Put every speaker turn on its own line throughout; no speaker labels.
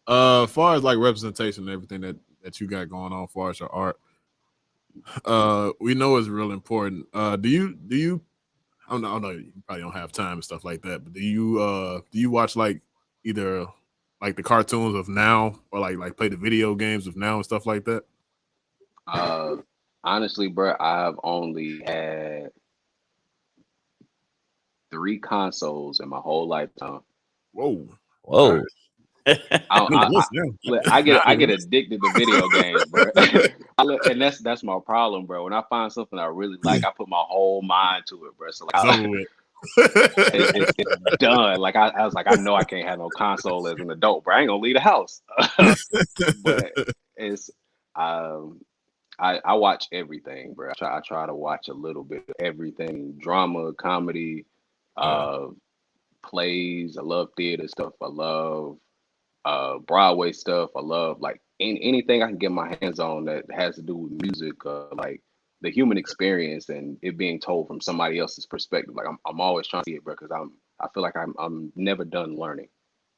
As far as like representation and everything that you got going on, as far as your art, we know it's real important. Do you? I don't know. You probably don't have time and stuff like that. But do you watch like either like the cartoons of now or like play the video games of now and stuff like that?
Honestly, bro, I've only had 3 consoles in my whole lifetime.
Whoa.
Whoa.
I get addicted to video games, bro. And that's my problem, bro. When I find something I really like, I put my whole mind to it, bro. So like, it's done. Like I was like, I know I can't have no console as an adult, bro. I ain't gonna leave the house. But it's I watch everything, bro. I try to watch a little bit of everything: drama, comedy, plays. I love theater stuff. I love Broadway stuff. I love like anything I can get my hands on that has to do with music, like the human experience and it being told from somebody else's perspective. Like I'm always trying to see it, bro, because I feel like I'm never done learning,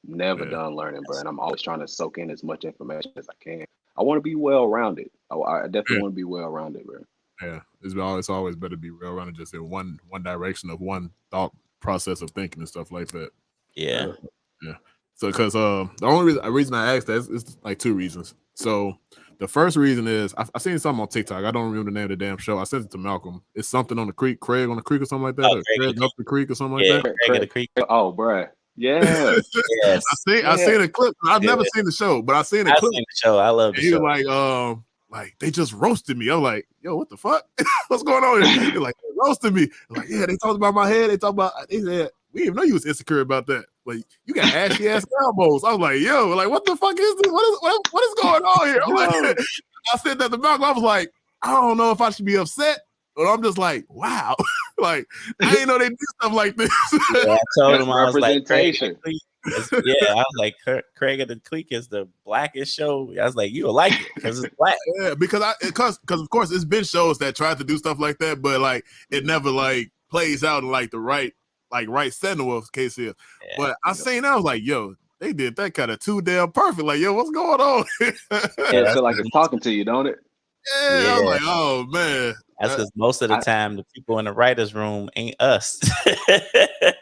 done learning, bro, and I'm always trying to soak in as much information as I can. I want to be well rounded. I definitely want to be well rounded, bro.
Yeah, it's always better to be well rounded, just in one direction of one thought process of thinking and stuff like that.
Yeah.
Yeah. So, because the only reason I asked that is like 2 reasons. So, the first reason is I seen something on TikTok. I don't remember the name of the damn show. I sent it to Malcolm. It's something on the creek, Craig on the creek or something like that.
Oh,
Craig up the creek or something like that.
Craig of the Creek.
Oh, bro. Yeah.
Yes. I seen a clip. I've never seen the show, but I seen a clip.
Seen the show. I love the show.
He was like they just roasted me. I'm like, yo, what the fuck? What's going on here? They're like, they roasted me. I'm like, yeah, they talked about my head. They said, we didn't even know you was insecure about that. Like, you got ashy ass elbows. I was like, yo, like, what the fuck is this? What is going on here? I'm like, I said that to Malcolm. I was like, I don't know if I should be upset, but I'm just like, wow. Like, I didn't know they do stuff like this.
Yeah, I told him, I was like, Craig I was like, Craig of the Creek is the blackest show. I was like, you'll like it because it's black.
Yeah, because of course it's been shows that tried to do stuff like that, but like it never like plays out in like the right setting of case here. Yeah, but I seen that, I was like, yo, they did that kind of too damn perfect. Like, yo, what's going on?
Yeah, I feel like it's talking to you, don't it?
Yeah, I'm like, oh man.
That's because most of the time the people in the writers' room ain't us.
You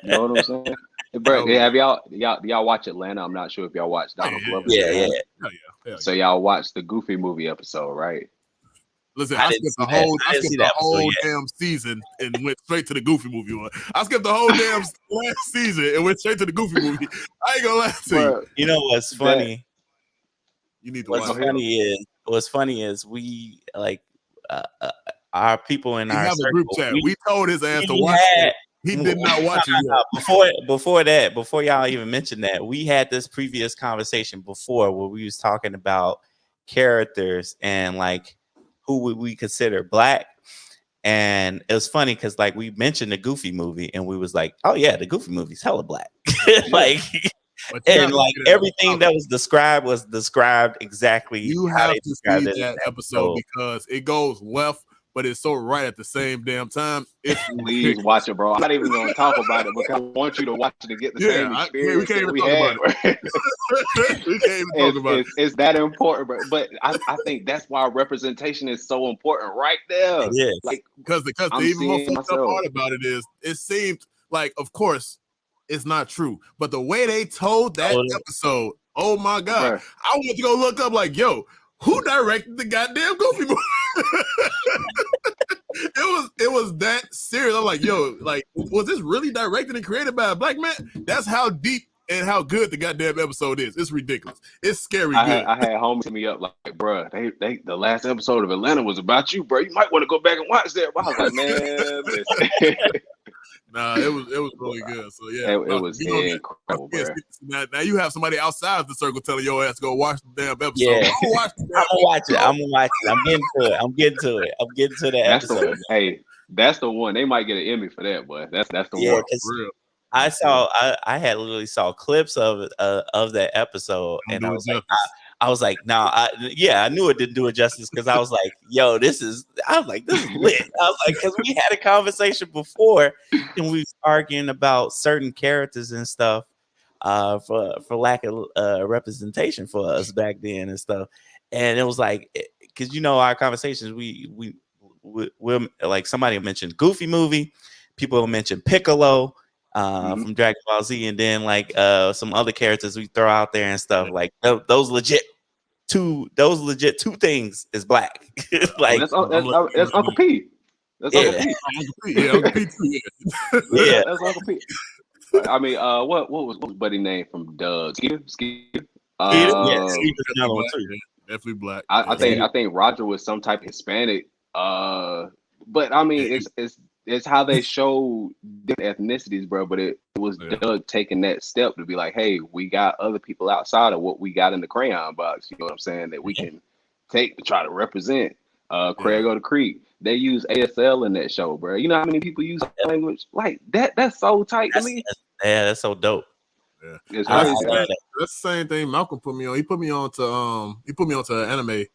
know what I'm saying? Bro, yeah, have y'all watch Atlanta? I'm not sure if y'all watch Donald Glover.
Yeah.
So y'all watched the Goofy movie episode, right?
Listen, I skipped the whole damn season and went straight to the Goofy movie one. I skipped the whole damn last season and went straight to the Goofy movie. I ain't gonna lie to you.
You know what's funny?
You need to
What's funny is we like our people in our
have
circle,
a group chat. We told his ass to watch it. He did not watch it.
Before y'all even mentioned that, we had this previous conversation before where we was talking about characters and like who would we consider black. And it was funny because like we mentioned the Goofy movie and we was like, oh yeah, the Goofy movie's hella black. Like and like everything that was described exactly.
You have to see that episode because it goes left, but it's so right at the same damn time.
Please watch it, bro. I'm not even going to talk about it because I want you to watch it to get the same experience.
We can't even talk about it. We can't even talk about it.
It's that important, bro. But I think that's why representation is so important right there.
Yeah,
like
because the even more fucked up part about it is it seemed like, of course, it's not true, but the way they told that episode, oh my god, right. I went to go look up like, yo, who directed the goddamn Goofy movie? It was that serious. I'm like, yo, like, was this really directed and created by a black man? That's how deep and how good the goddamn episode is. It's ridiculous. It's scary good.
I had homies hit me up like, bro, they the last episode of Atlanta was about you, bro. You might want to go back and watch that. I was like, man, listen.
Nah, it was really good. So yeah,
it was incredible.
Now you have somebody outside of the circle telling your ass to go watch the damn episode.
Yeah. I'm gonna watch it. I'm getting to the episode.
That's the one. They might get an Emmy for that, but that's the one. For real.
I had literally saw clips of that episode, and I was like, I knew it didn't do it justice because I was like, yo, this is lit. I was like, because we had a conversation before and we was arguing about certain characters and stuff for lack of representation for us back then and stuff. And it was like, because you know our conversations, we'll like somebody mentioned Goofy movie, people will mention Piccolo from Dragon Ball Z, and then like some other characters we throw out there and stuff. Like those legit two things is black. Like
that's Uncle P. That's Uncle P.
Yeah, Uncle P too.
Yeah,
that's Uncle P. I mean, what was buddy name from Doug? Skeeter?
Skeeter's another one too.
Definitely black.
I think Roger was some type of Hispanic. But I mean, it's how they show different ethnicities, bro. But it was Doug taking that step to be like, hey, we got other people outside of what we got in the crayon box. You know what I'm saying? That we can take to try to represent. Craig o' the Creek. They use ASL in that show, bro. You know how many people use language like that? That's so tight to me.
That's so dope.
Yeah,
it's
that's the same thing Malcolm put me on. He put me on to anime.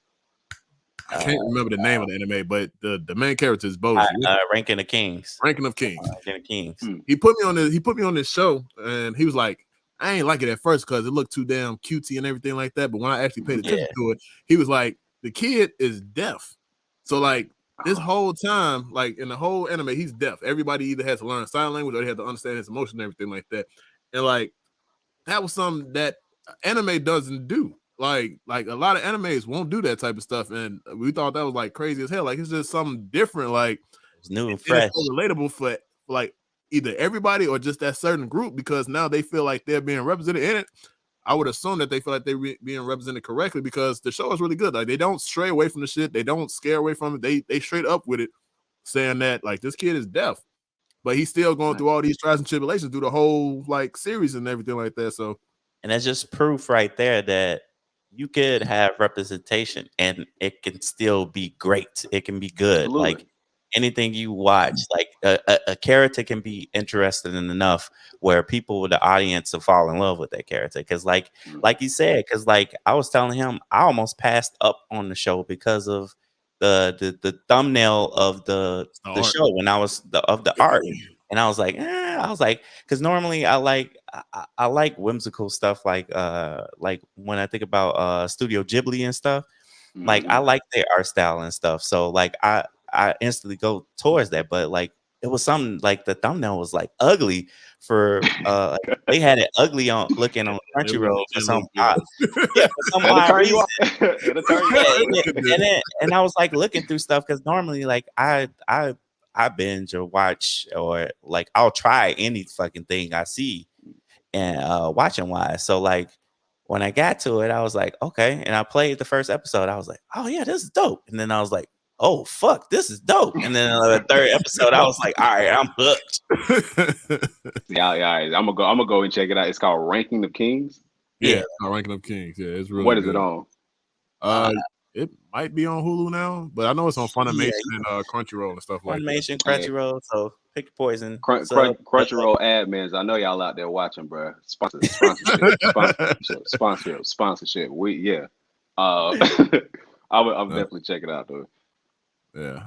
I can't remember the name of the anime, but the main character is Boji.
Ranking of Kings.
Ranking of Kings.
Ranking of Kings.
He put me on this show, and he was like, I ain't like it at first because it looked too damn cutesy and everything like that. But when I actually paid attention to it, he was like, the kid is deaf. So like this whole time, like in the whole anime, he's deaf. Everybody either has to learn sign language or they have to understand his emotion and everything like that. And like that was something that anime doesn't do. Like a lot of animes won't do that type of stuff, and we thought that was like crazy as hell. Like it's just something different. Like
it's new and fresh,
relatable for like either everybody or just that certain group, because now they feel like they're being represented in it. I would assume that they feel like they're being represented correctly because the show is really good. Like they don't stray away from the shit. They don't scare away from it. They straight up with it, saying that like this kid is deaf, but he's still going through all these trials and tribulations through the whole like series and everything like that. So,
and that's just proof right there that you could have representation and it can still be great. It can be good. Absolutely. Like anything you watch, like a character can be interesting enough where people, the audience, will fall in love with that character. Because like you said, because like I was telling him, I almost passed up on the show because of the thumbnail of the show when I was of the art. And I was like, because normally I like whimsical stuff, like when I think about Studio Ghibli and stuff, like I like their art style and stuff. So like I instantly go towards that. But like it was something like the thumbnail was like ugly for they had it ugly on looking on Crunchyroll for some odd reason. And I was like looking through stuff because normally like I binge or watch or like I'll try any fucking thing I see and watching wise. So like when I got to it, I was like, okay. And I played the first episode. I was like, oh yeah, this is dope. And then I was like, oh fuck, this is dope. And then the third episode, I was like, all right, I'm hooked.
Yeah. I'm gonna go and check it out. It's called Ranking of Kings.
Yeah, it's called Ranking of Kings. Yeah, it's really
What is
good.
it on?
It might be on Hulu now, but I know it's on Funimation and Crunchyroll and stuff like that.
Funimation, Crunchyroll, so pick your poison.
Crunchyroll admins, I know y'all out there watching, bro. Sponsorship. I'm definitely check it out though.
Yeah,